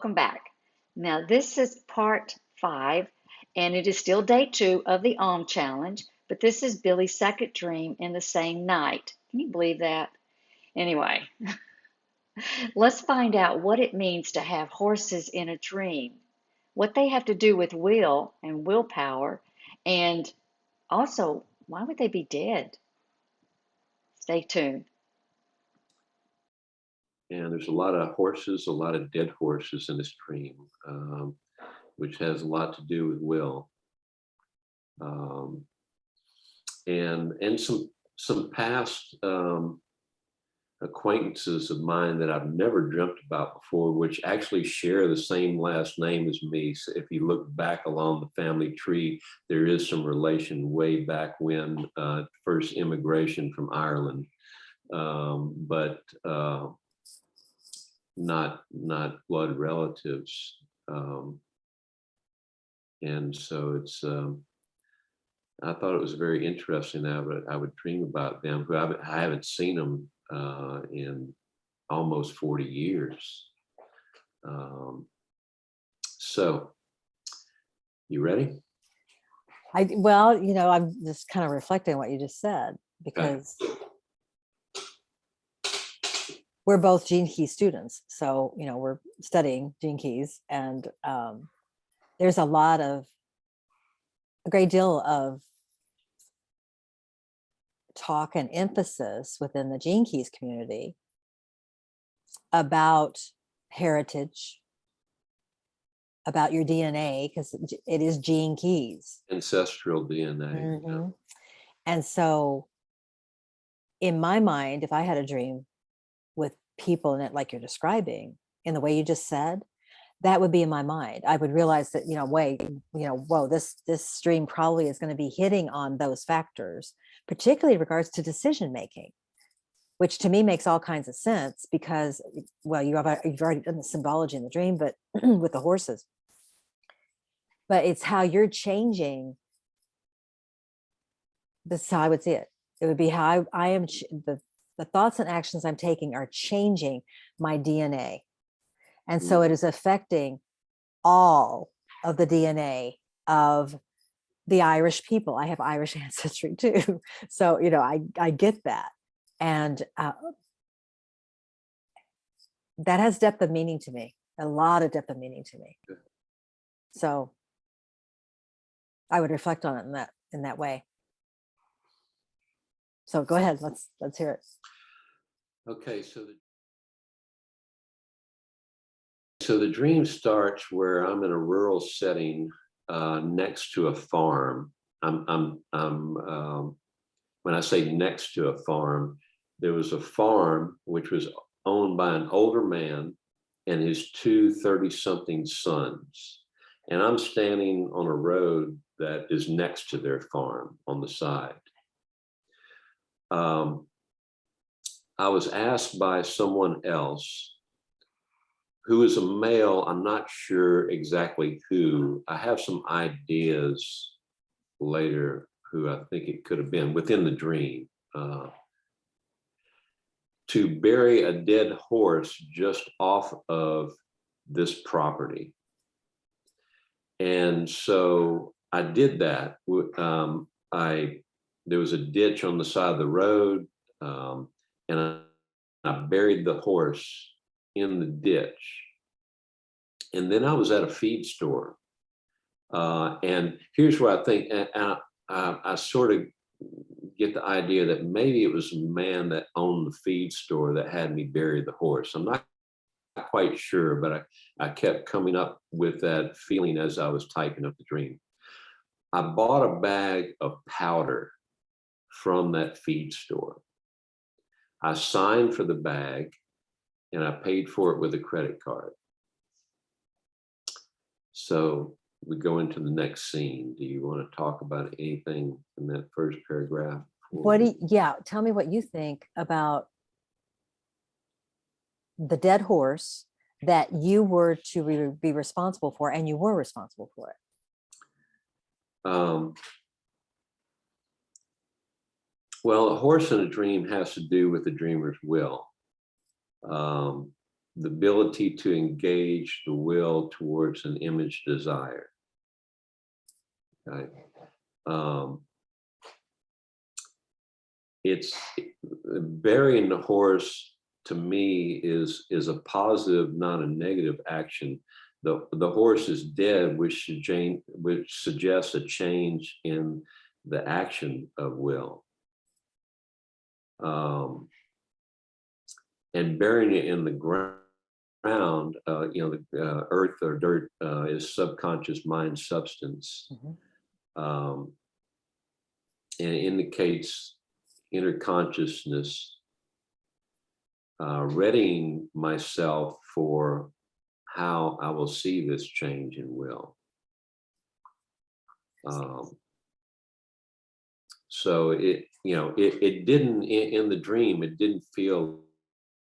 welcome back. Now, this is part 5, and it is still day 2 of the Challenge, but this is Billy's second dream in the same night. Can you believe that? Anyway, let's find out what it means to have horses in a dream, what they have to do with will and willpower, and also, why would they be dead? Stay tuned. And there's a lot of horses, a lot of dead horses in this dream, which has a lot to do with will, and some past acquaintances of mine that I've never dreamt about before, which actually share the same last name as me. So if you look back along the family tree, there is some relation way back when first immigration from Ireland, but not blood relatives, and so it's. I thought it was very interesting that I would dream about them. Who I haven't seen them in almost 40 years. So, you ready? Well, I'm just kind of reflecting on what you just said, because we're both Gene Key students. So, we're studying Gene Keys, and there's a great deal of talk and emphasis within the Gene Keys community about heritage, about your DNA, because it is Gene Keys. Ancestral DNA. Mm-hmm. Yeah. And so in my mind, if I had a dream with people in it, like you're describing, in the way you just said, that would be in my mind. I would realize that, whoa, this dream probably is going to be hitting on those factors, particularly in regards to decision making, which to me makes all kinds of sense because, well, you've already done the symbology in the dream, but with the horses. But it's how you're changing. This is how I would see it. It would be how I am, the thoughts and actions I'm taking are changing my DNA. And so it is affecting all of the DNA of the Irish people. I have Irish ancestry too. So, I get that. And that has depth of meaning to me, a lot of depth of meaning to me. So I would reflect on it in that way. So go ahead, let's hear it. Okay, so the dream starts where I'm in a rural setting next to a farm. When I say next to a farm, there was a farm which was owned by an older man and his two 30-something sons. And I'm standing on a road that is next to their farm on the side. I was asked by someone else who is a male. I'm not sure exactly who. I have some ideas later who I think it could have been within the dream, to bury a dead horse just off of this property. And so I did that. There was a ditch on the side of the road, and I buried the horse in the ditch. And then I was at a feed store. And here's where I think, and I sort of get the idea that maybe it was a man that owned the feed store that had me bury the horse. I'm not quite sure, but I kept coming up with that feeling as I was typing up the dream. I bought a bag of powder from that feed store. I signed for the bag and I paid for it with a credit card. So we go into the next scene. Do you want to talk about anything in that first paragraph? Tell me what you think about the dead horse that you were to be responsible for, and you were responsible for it. Well, a horse in a dream has to do with the dreamer's will. the ability to engage the will towards an image desire. Okay. It's burying the horse to me is a positive, not a negative action. The horse is dead, which suggests a change in the action of will. And burying it in the ground, the earth or dirt is subconscious mind substance, and indicates inner consciousness, readying myself for how I will see this change in will. So it didn't, in the dream, it didn't feel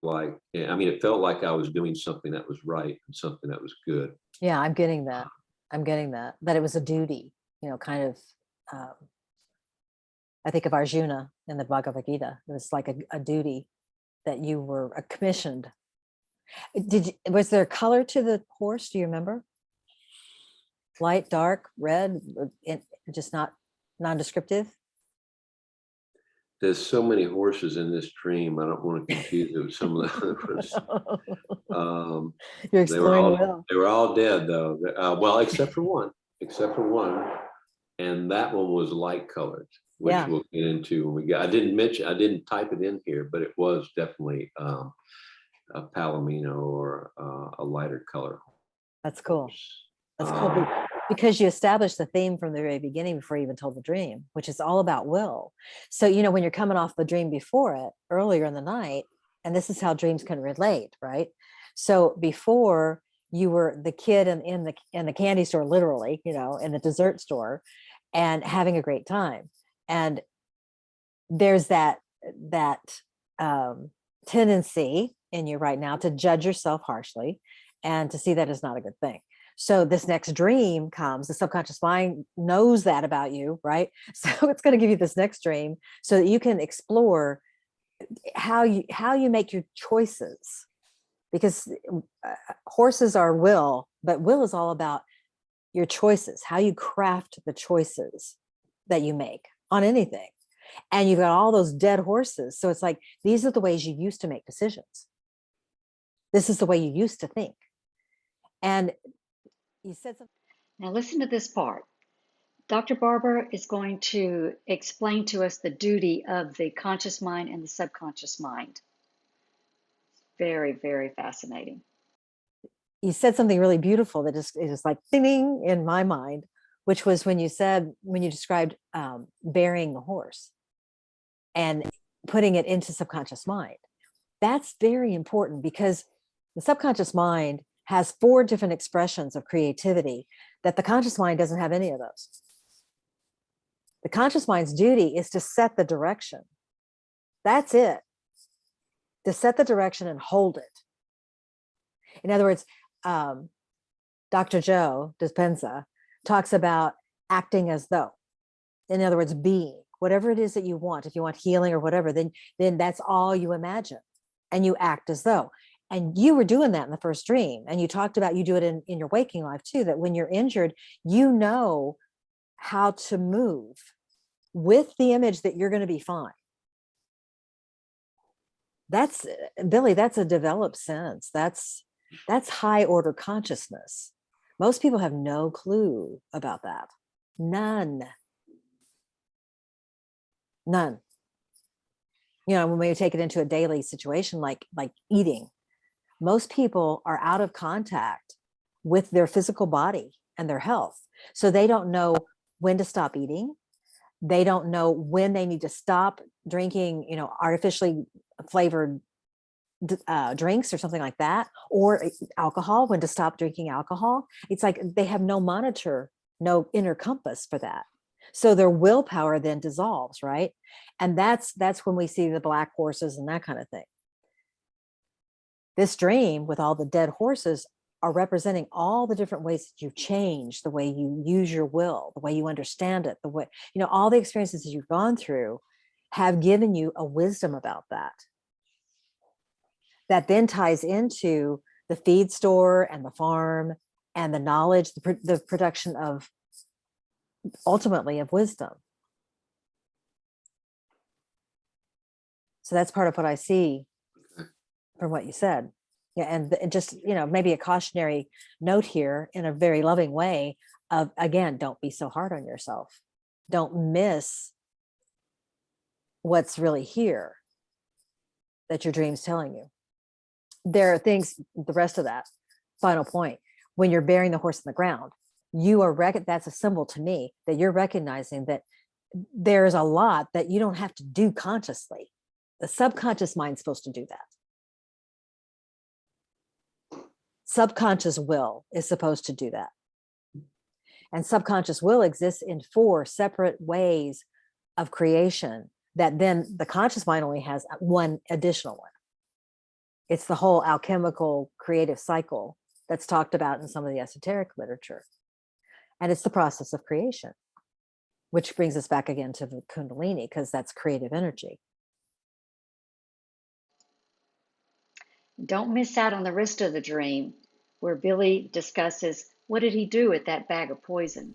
like, I mean, it felt like I was doing something that was right and something that was good. Yeah, I'm getting that. That it was a duty, kind of, I think of Arjuna in the Bhagavad Gita. It was like a duty that you were commissioned. Was there color to the horse? Do you remember? Light, dark, red, just not non-descriptive? There's so many horses in this dream. I don't want to confuse it with some of the others. You're exploring well. They were all dead though. Well, except for one, and that one was light colored, which we'll get into when we get. I didn't type it in here, but it was definitely a palomino or a lighter color. That's cool. That's cool because you established the theme from the very beginning before you even told the dream, which is all about will. So, when you're coming off the dream before it, earlier in the night, and this is how dreams can relate, right? So before, you were the kid in the candy store, literally, in the dessert store, and having a great time. And there's that tendency in you right now to judge yourself harshly and to see that as not a good thing. So this next dream comes, the subconscious mind knows that about you, right? So it's going to give you this next dream so that you can explore how you make your choices, because horses are will, but will is all about your choices, how you craft the choices that you make on anything. And you've got all those dead horses. So it's like, these are the ways you used to make decisions. This is the way you used to think. And you said something. Now listen to this part. Dr. Barber is going to explain to us the duty of the conscious mind and the subconscious mind. Very, very fascinating. You said something really beautiful that is like ding in my mind, which was when you described burying the horse and putting it into subconscious mind. That's very important because the subconscious mind has 4 different expressions of creativity that the conscious mind doesn't have any of those. The conscious mind's duty is to set the direction. That's it. To set the direction and hold it. In other words, Dr. Joe Dispenza talks about acting as though. In other words, being whatever it is that you want. If you want healing or whatever, then that's all you imagine, and you act as though. And you were doing that in the first dream, and you talked about you do it in your waking life too. That when you're injured, you know how to move with the image that you're going to be fine. That's Billy. That's a developed sense. That's high order consciousness. Most people have no clue about that. None. When we take it into a daily situation like eating, most people are out of contact with their physical body and their health. So they don't know when to stop eating. They don't know when they need to stop drinking, artificially flavored drinks or something like that, or alcohol, when to stop drinking alcohol. It's like they have no monitor, no inner compass for that. So their willpower then dissolves, right? And that's when we see the black horses and that kind of thing. This dream with all the dead horses are representing all the different ways that you've changed the way you use your will, the way you understand it, the way, all the experiences that you've gone through have given you a wisdom about that. that then ties into the feed store and the farm and the knowledge, the production of, ultimately, of wisdom. So that's part of what I see from what you said. Yeah, and just, maybe a cautionary note here in a very loving way of, again, don't be so hard on yourself. Don't miss what's really here that your dream's telling you. There are things, the rest of that final point, when you're burying the horse in the ground, that's a symbol to me that you're recognizing that there's a lot that you don't have to do consciously. The subconscious mind's supposed to do that. Subconscious will is supposed to do that. And subconscious will exists in 4 separate ways of creation that then the conscious mind only has one additional one. It's the whole alchemical creative cycle that's talked about in some of the esoteric literature. And it's the process of creation, which brings us back again to the Kundalini, because that's creative energy. Don't miss out on the rest of the dream, where Billy discusses what did he do with that bag of poison.